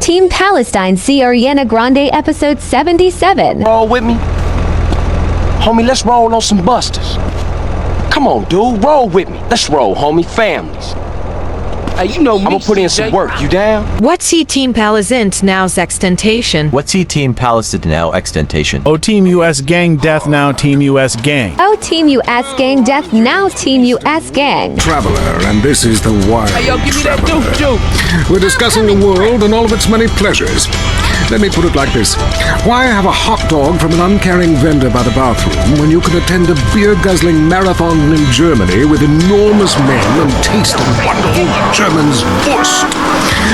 Team Palestine see Ariana Grande episode 77. Roll with me? Homie, let's roll on some busters. Come on, dude, roll with me. Let's roll, homie, families. Hey, you know me. I'm gonna put in some work. You down? What's he Team Palestine now extentation? What's he Team Palestine now extentation? Oh, Team US Gang Death now Team US Gang. Oh, Team US Gang Death now Team US Gang. Traveler, and this is the Wild Hey, yo, give me that Traveler. juke. We're discussing the world and all of its many pleasures. Let me put it like this. Why have a hot dog from an uncaring vendor by the bathroom when you can attend a beer-guzzling marathon in Germany with enormous men and taste a wonderful German's wurst?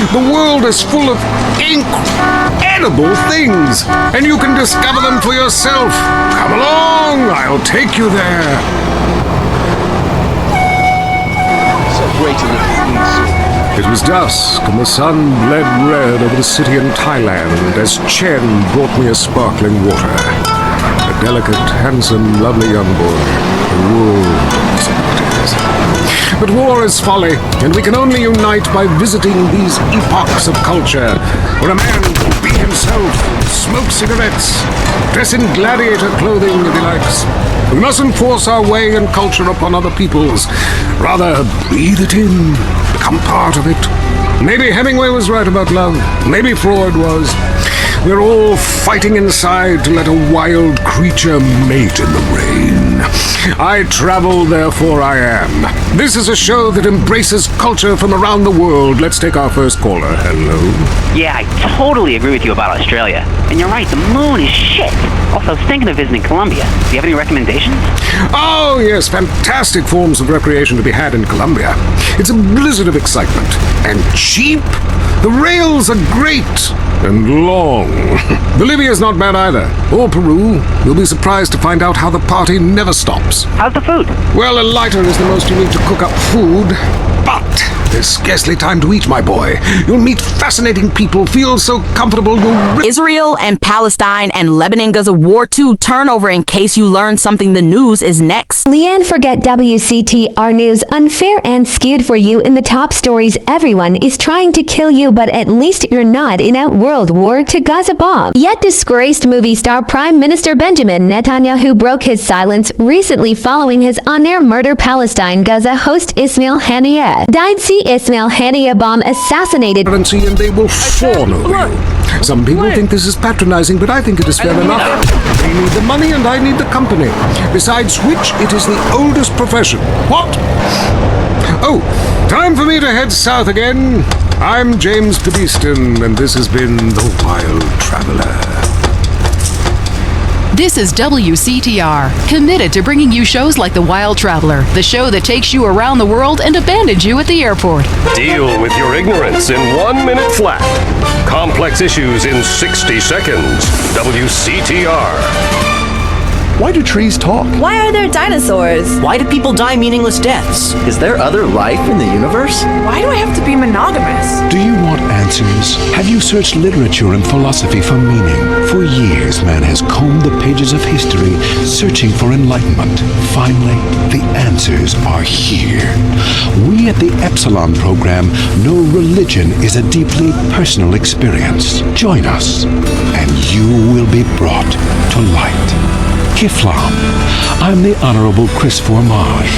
The world is full of incredible things, and you can discover them for yourself. Come along, I'll take you there. So great to look at you. It was dusk, and the sun bled red over the city in Thailand as Chun brought me a sparkling water. A delicate, handsome, lovely young boy. A world of possibilities. But war is folly, and we can only unite by visiting these epochs of culture, where a man can be himself, smoke cigarettes, dress in gladiator clothing if he likes. We mustn't force our way and culture upon other people's. Rather, breathe it in, become part of it. Maybe Hemingway was right about love. Maybe Freud was. We're all fighting inside to let a wild creature mate in the rain. I travel, therefore I am. This is a show that embraces culture from around the world. Let's take our first caller. Hello. Yeah, I totally agree with you about Australia. And you're right, the moon is shit. Also, I was thinking of visiting Colombia. Do you have any recommendations? Oh, yes, fantastic forms of recreation to be had in Colombia. It's a blizzard of excitement. And cheap. The rails are great. And long. Bolivia's not bad either. Or Peru. You'll be surprised to find out how the party never stops. How's the food? Well, a lighter is the most you need to cook up food. But there's scarcely time to eat, my boy. You'll meet fascinating people, feel so comfortable you'll... Israel and Palestine and Lebanon goes a war II turnover in case you learn something the news is next. Leanne forget WCTR News unfair and skewed for you in the top stories. Everyone is trying to kill you, but at least you're not in a World War II Gaza bomb. Yet disgraced movie star Prime Minister Benjamin Netanyahu broke his silence recently following his on-air murder. Palestine Gaza host Ismail Haniyeh died. See Ismail Haniyeh bomb assassinated. ...currency and they will fawn over you. Some people think this is patronizing, but I think it is fair enough. They need the money and I need the company. Besides which, it is the oldest profession. What? Oh, time for me to head south again. I'm James Pedestin, and this has been The Wild Traveler. This is WCTR, committed to bringing you shows like The Wild Traveler, the show that takes you around the world and abandons you at the airport. Deal with your ignorance in 1 minute flat. Complex issues in 60 seconds. WCTR. Why do trees talk? Why are there dinosaurs? Why do people die meaningless deaths? Is there other life in the universe? Why do I have to be monogamous? Do you want answers? Have you searched literature and philosophy for meaning? For years, man has combed the pages of history, searching for enlightenment. Finally, the answers are here. We at the Epsilon program know religion is a deeply personal experience. Join us, and you will be brought to light. Kiflam. I'm the Honorable Chris Formage.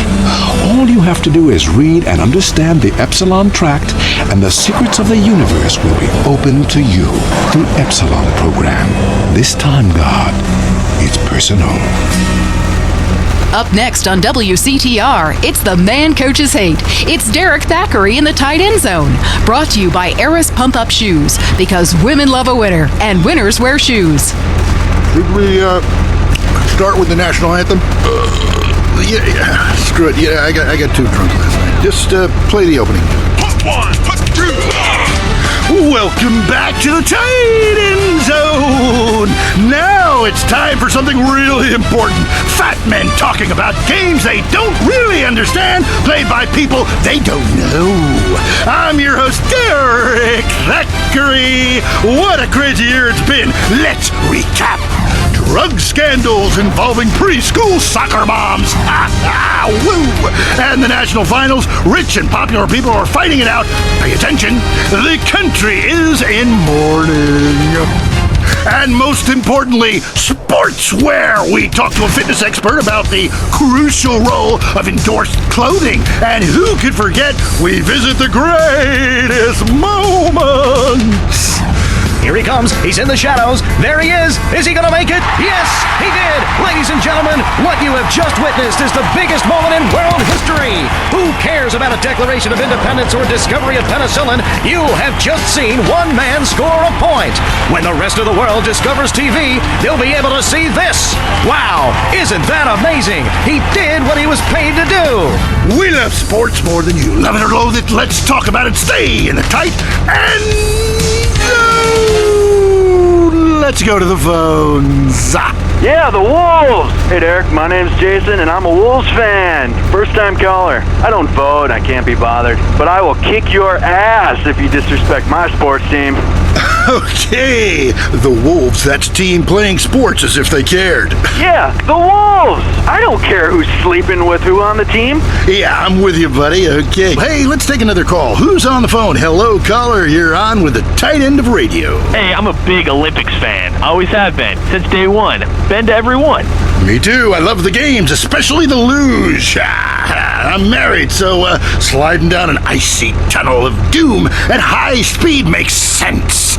All you have to do is read and understand the Epsilon Tract, and the secrets of the universe will be open to you. The Epsilon program. This time, God, it's personal. Up next on WCTR, it's The Man Coaches Hate. It's Derek Thackeray in the tight end zone. Brought to you by Eris Pump Up Shoes, because women love a winner, and winners wear shoes. Should we, start with the national anthem? Yeah, screw it. Yeah, I got too drunk last night. Just play the opening. Put one, put two. Welcome back to the tight end zone. Now it's time for something really important. Fat men talking about games they don't really understand, played by people they don't know. I'm your host, Derek Thackeray. What a crazy year it's been. Let's recap. drug scandals involving preschool soccer moms. Woo! And the national finals, rich and popular people are fighting it out. Pay attention, the country is in mourning. And most importantly, sportswear. We talked to a fitness expert about the crucial role of endorsed clothing. And who could forget, we visit the greatest moments. Here he comes. He's in the shadows. There he is. Is he going to make it? Yes, he did. Ladies and gentlemen, what you have just witnessed is the biggest moment in world history. Who cares about a Declaration of Independence or discovery of penicillin? You have just seen one man score a point. When the rest of the world discovers TV, they'll be able to see this. Wow, isn't that amazing? He did what he was paid to do. We love sports more than you. Love it or loathe it, let's talk about it. Stay in the tight and... let's go to the phones. Yeah, the Wolves! Hey, Derek, my name's Jason, and I'm a Wolves fan. First-time caller. I don't vote, I can't be bothered. But I will kick your ass if you disrespect my sports team. Okay, the Wolves, that's team playing sports as if they cared. Yeah, the Wolves! I don't care who's sleeping with who on the team. Yeah, I'm with you, buddy. Okay. Hey, let's take another call. Who's on the phone? Hello, caller. You're on with the tight end of radio. Hey, I'm a big Olympics fan. Always have been, since day one. Been to every one. Me too. I love the games, especially the luge. I'm married, so sliding down an icy tunnel of doom at high speed makes sense.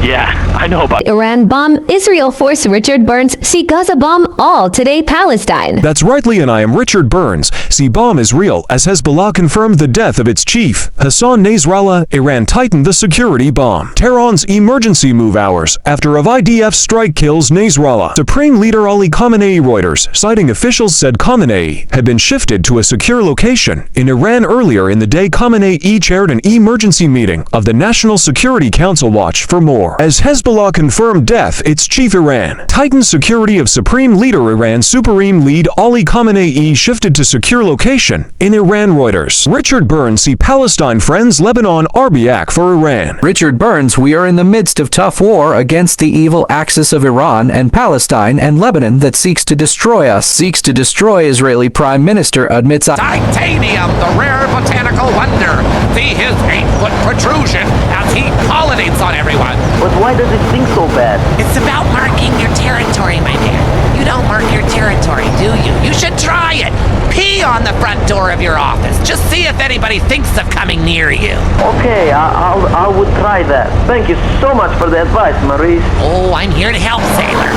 Yeah, I know about Iran bomb, Israel force Richard Burns, see Gaza bomb, all today Palestine. That's right, Lee, and I am Richard Burns. See, bomb is real, as Hezbollah confirmed the death of its chief. Hassan Nasrallah, Iran tightened the security bomb. Tehran's emergency move hours after of IDF strike kills Nasrallah. Supreme Leader Ali Khamenei Reuters, citing officials said Khamenei had been shifted to a secure location in Iran earlier in the day. Khamenei chaired an emergency meeting of the National Security Council. Watch for more. As Hezbollah confirmed death its chief. Iran tightened security of Supreme Leader Iran Supreme Lead Ali Khamenei shifted to secure location in Iran. Reuters. Richard Burns, see Palestine friends Lebanon Arbiak for Iran. Richard Burns, we are in the midst of tough war against the evil axis of Iran and Palestine and Lebanon that seeks to destroy us. Seeks to destroy Israeli Prime Minister admits Titanium, the rare botanical wonder. See his 8-foot protrusion as he pollinates on everyone. But why does it sting so bad? It's about marking your territory, my man. You don't mark your territory, do you? You should try it. Pee on the front door of your office. Just see if anybody thinks of coming near you. Okay, I would try that. Thank you so much for the advice, Maurice. Oh, I'm here to help, sailor.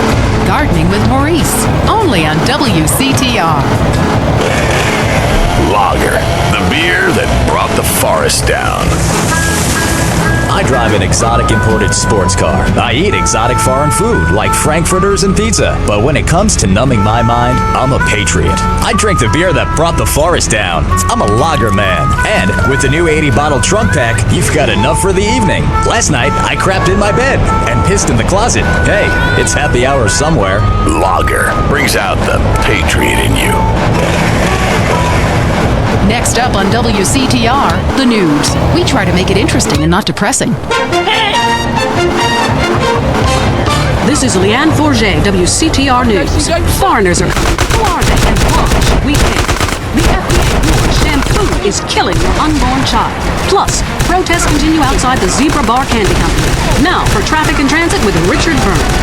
Gardening with Maurice, only on WCTR. Lager, the beer that brought the forest down. I drive an exotic imported sports car. I eat exotic foreign food like frankfurters and pizza. But when it comes to numbing my mind, I'm a patriot. I drink the beer that brought the forest down. I'm a lager man. And with the new 80-bottle trunk pack, you've got enough for the evening. Last night, I crapped in my bed and pissed in the closet. Hey, it's happy hour somewhere. Lager brings out the patriot in you. Next up on WCTR, the news. We try to make it interesting and not depressing. This is Leanne Forget, WCTR News. Foreigners are coming to Florida and watch. We think the FDA warns shampoo is killing your unborn child. Plus, protests continue outside the Zebra Bar Candy Company. Now for traffic and transit with Richard Burns.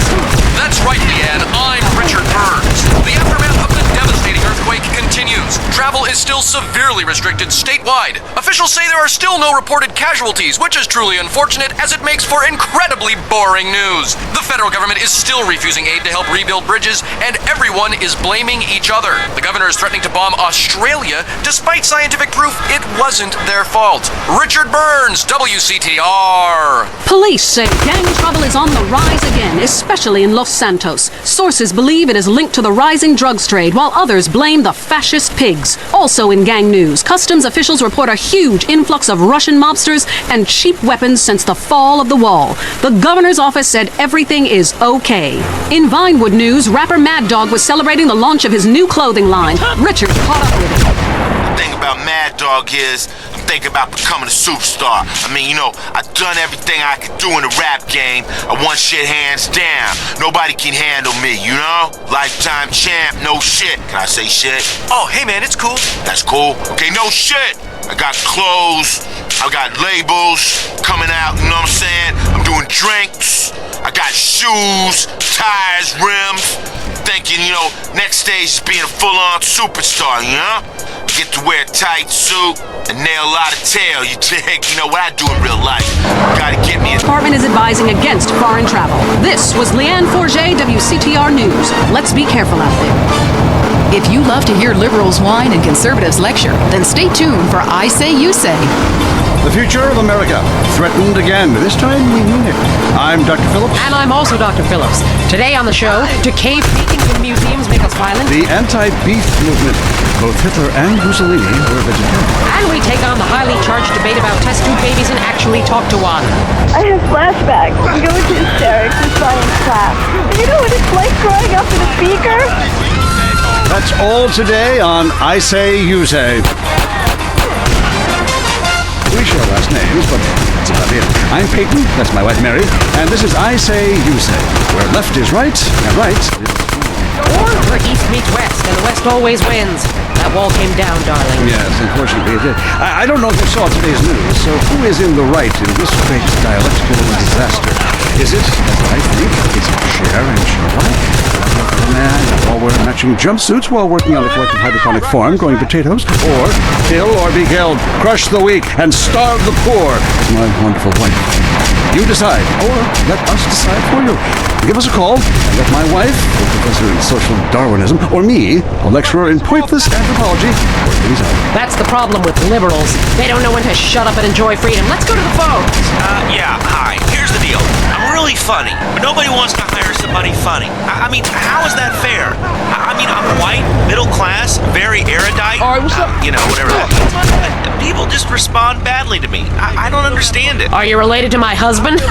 That's right, Leanne. I'm Richard Burns. The aftermath of the devastating earthquake continues. Travel is still severely restricted statewide. Officials say there are still no reported casualties, which is truly unfortunate as it makes for incredibly boring news. The federal government is still refusing aid to help rebuild bridges, and everyone is blaming each other. The governor is threatening to bomb Australia, despite scientific proof it wasn't their fault. Richard Burns, WCTR. Police say gang trouble is on the rise again, especially in Los Santos. Sources believe it is linked to the rising drugs trade, while others blame the fascist pigs. Also in gang news, customs officials report a huge influx of Russian mobsters and cheap weapons since the fall of the wall. The governor's office said everything is okay. In Vinewood news, rapper Mad Dog was celebrating the launch of his new clothing line. Richard caught up with it. about Mad Dog is I'm thinking about becoming a superstar. I mean, I've done everything I could do in the rap game. I won shit hands down. Nobody can handle me, Lifetime champ, no shit. Can I say shit? Oh, hey man, it's cool. That's cool. Okay, no shit. I got clothes, I got labels coming out, you know what I'm saying? I'm doing drinks, I got shoes, tires, rims. Thinking, next stage is being a full-on superstar, Get to wear a tight suit and nail a lot of tail, you dig? You know what I do in real life. Gotta get me a... Department is advising against foreign travel. This was Leanne Forget, WCTR News. Let's be careful out there. If you love to hear liberals whine and conservatives lecture, then stay tuned for I Say, You Say. The future of America, threatened again. This time we mean it. I'm Dr. Phillips. And I'm also Dr. Phillips. Today on the show, do cave paintings in museums make us violent? The anti-beef movement. Both Hitler and Mussolini were vegetarian. And we take on the highly charged debate about test tube babies and actually talk to one. I have flashbacks. I go into hysterics in science class. You know what it's like growing up in a beaker? That's all today on I Say, You Say. We share last names, but that's about it. I'm Peyton, that's my wife Mary, and this is I Say, You Say, where left is right and right is or where east meets west, and the west always wins. That wall came down, darling. Yes, unfortunately it did. I don't know if you saw today's news, so who is in the right in this great dialectical disaster? Is it, as I think, it's Cher and Cher? All wearing matching jumpsuits while working on a collective hydroponic farm growing potatoes, or kill or be killed, crush the weak, and starve the poor, as my wonderful wife. You decide, or let us decide for you. Give us a call, and let my wife, a professor in social Darwinism, or me, a lecturer in pointless anthropology, work things out. That's the problem with liberals. They don't know when to shut up and enjoy freedom. Let's go to the phones. Yeah, hi. Here's the deal. I'm really funny, but nobody wants to hire somebody funny. I mean, how is that fair? I mean, I'm white, middle class, very erudite. All right, what's up? Whatever that means. People just respond badly to me. I don't understand it. Are you related to my husband?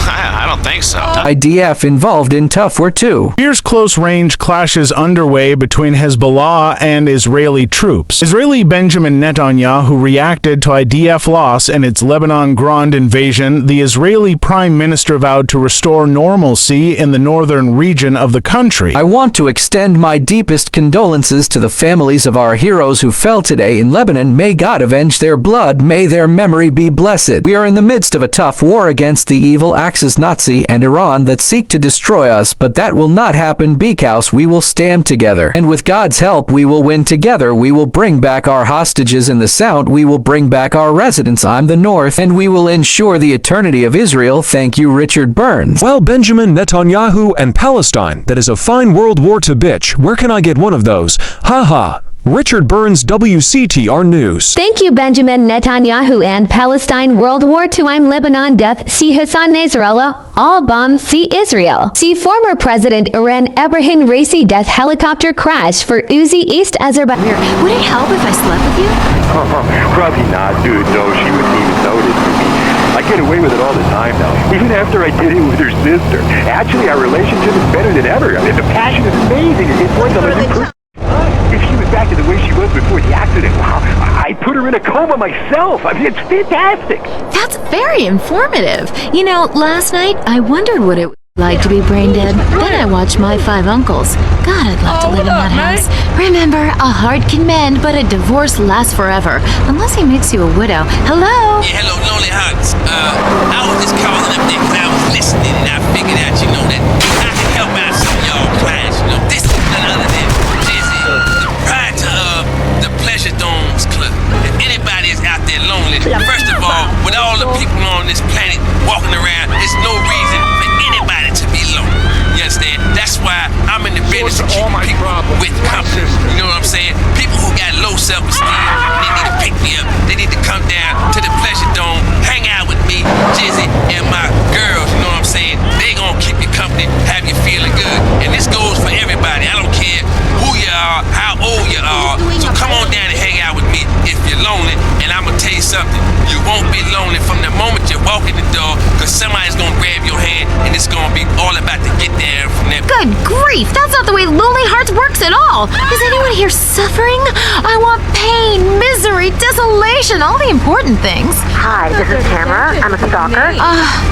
I don't think so. IDF involved in tough war too. Here's close-range clashes underway between Hezbollah and Israeli troops. Israeli Benjamin Netanyahu reacted to IDF loss in its Lebanon Grande invasion. The Israeli Prime Minister vowed to restore normalcy in the northern region of the country. I want to extend my deepest condolences to the families of our heroes who fell today in Lebanon. May God avenge their blood. May their memory be blessed. We are in the midst of a tough war against the evil Axis Nazi and Iran that seek to destroy us, but that will not happen because we will stand together. And with God's help, we will win together. We will bring back our hostages in the South. We will bring back our residents in the North, and we will ensure the eternity of Israel. Thank you, Richard Burns. Well, Benjamin Netanyahu and Palestine, that is a fine World War II bitch. Where can I get one of those? Ha ha. Richard Burns, WCTR News. Thank you, Benjamin Netanyahu and Palestine. World War II. I'm Lebanon. Death. See Hassan Nasrallah. All bombs. See Israel. See former President Iran Ebrahim Raisi. Death helicopter crash for Uzi East Azerbaijan. Would it help if I slept with you? Probably not, dude. No, she wouldn't even notice me. I get away with it all the time now, even after I did it with her sister. Actually, our relationship is better than ever. I mean, the passion is amazing. It's like if she was back to the way she was before the accident, wow, I'd put her in a coma myself. I mean, it's fantastic. That's very informative. Last night, I wondered what it would be like to be brain dead. Then I watched My Five Uncles. God, I'd love to live in that house. Remember, a heart can mend, but a divorce lasts forever. Unless he makes you a widow. Hello? Yeah, hello, Lonely Hearts. I was just calling up there because I was listening and I figured out, that I can help out some of y'all clients. This is none other than the Pleasure Domes Club. If anybody is out there lonely, first of all, with all the people on this planet walking around, there's no reason for anybody to be lonely. You understand? That's why I'm in the business of keeping people with company. You know what I'm saying? People who got low self-esteem, they need to pick me up. They need to come down to the Pleasure Dome, hang out with me, Jizzy, and my girls. You know what I'm saying? They gonna keep you company, have you feeling good. And this goes for everybody. I don't care who you are, how old you are. So come on down and hang out with me if you're lonely. And I'm gonna tell you something. You won't be lonely from the moment you walk in the door, because somebody's gonna grab your hand and it's gonna be all about to get there from there. Good grief, that's not the way Lonely Hearts works at all. Is anyone here suffering? I want pain, misery, desolation, all the important things. Hi, this is Tamara. I'm a stalker.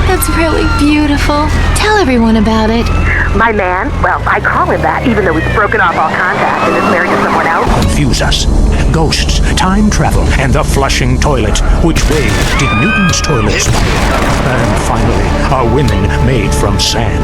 That's really beautiful. Tell everyone about it. My man, well, I call him that, even though he's broken off all contact and is married to someone else. Confuse us. Ghosts, time travel, and the flushing toilet. Which way did Newton's toilet spiral? And finally, are women made from sand?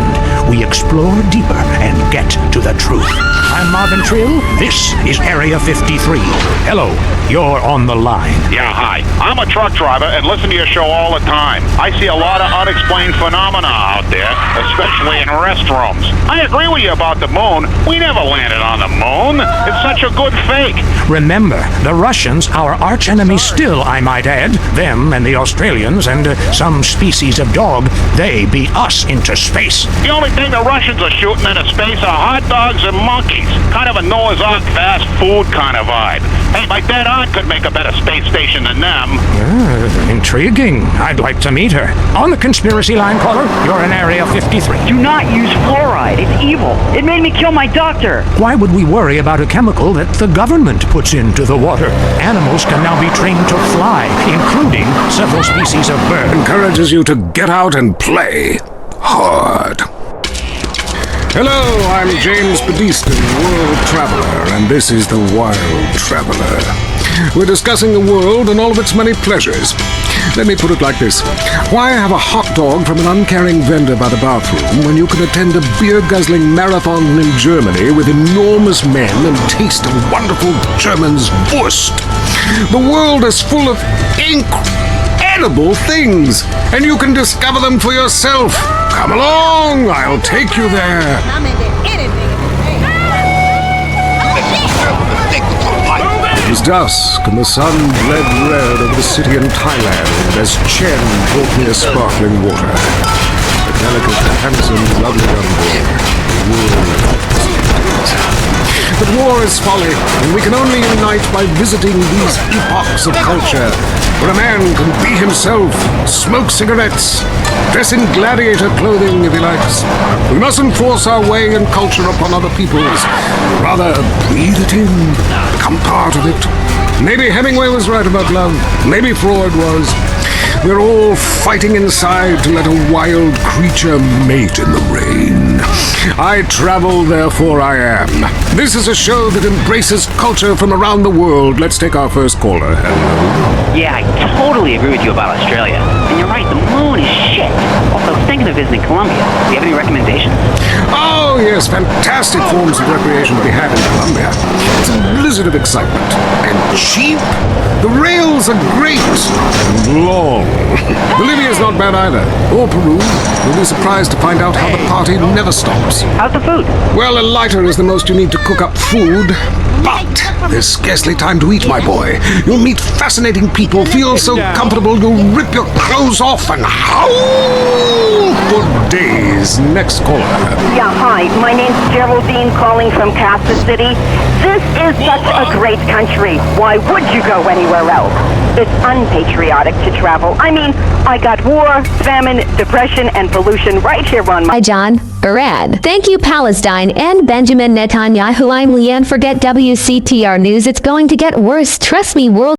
We explore deeper and get to the truth. I'm Marvin Trill. This is Area 53. Hello, you're on the line. Yeah, hi. I'm a truck driver and listen to your show all the time. I see a lot of unexplained phenomena out there, especially in restrooms. I agree with you about the moon. We never landed on the moon. It's such a good fake. Remember, the Russians, our archenemy still, I might add, them and the Australians and some species of dog, they beat us into space. The only thing the Russians are shooting into space are hot dogs and monkeys. Kind of a Noah's Ark fast food kind of vibe. Hey, my dead aunt could make a better space station than them. Intriguing. I'd like to meet her. On the conspiracy line, caller, you're in Area 53. Do not use fluoride. It's evil. It made me kill my doctor. Why would we worry about a chemical that the government puts into the water? Animals can now be trained to fly, including several species of bird. Encourages you to get out and play hard. Hello, I'm James Badiston, World Traveler, and this is the Wild Traveler. We're discussing the world and all of its many pleasures. Let me put it like this. Why have a hot dog from an uncaring vendor by the bathroom when you can attend a beer-guzzling marathon in Germany with enormous men and taste a wonderful German's Wurst? The world is full of incredible things, and you can discover them for yourself. Come along, I'll take you there. It was dusk, and the sun bled red over the city in Thailand as Chen brought me a sparkling water. A delicate, handsome, lovely young boy. The world. But war is folly, and we can only unite by visiting these epochs of culture, where a man can be himself, smoke cigarettes, dress in gladiator clothing if he likes. We mustn't force our way and culture upon other people's. Rather, breathe it in, become part of it. Maybe Hemingway was right about love. Maybe Freud was. We're all fighting inside to let a wild creature mate in the rain. I travel, therefore I am. This is a show that embraces culture from around the world. Let's take our first caller. Hello. Yeah, I totally agree with you about Australia. And you're right, the moon is shit. Also, I was thinking of visiting Colombia. Do you have any recommendations? Oh, yes, fantastic forms of recreation to be had in Colombia. It's a blizzard of excitement. And cheap. The rails are great. And long. Bolivia's not bad either. Or Peru. You'll be surprised to find out how the party never stops. How's the food? Well, a lighter is the most you need to cook up food. But there's scarcely time to eat, my boy. You'll meet fascinating people, feel so comfortable you'll rip your clothes off and howl for days. Next caller. Yeah, hi. My name's Geraldine, calling from Kansas City. This is such a great country. Why would you go anywhere else? It's unpatriotic to travel. I mean, I got war, famine, depression, and pollution right here on my... Hi, John. Iran. Thank you, Palestine and Benjamin Netanyahu. I'm Leanne. Forget WCTR News. It's going to get worse. Trust me, world.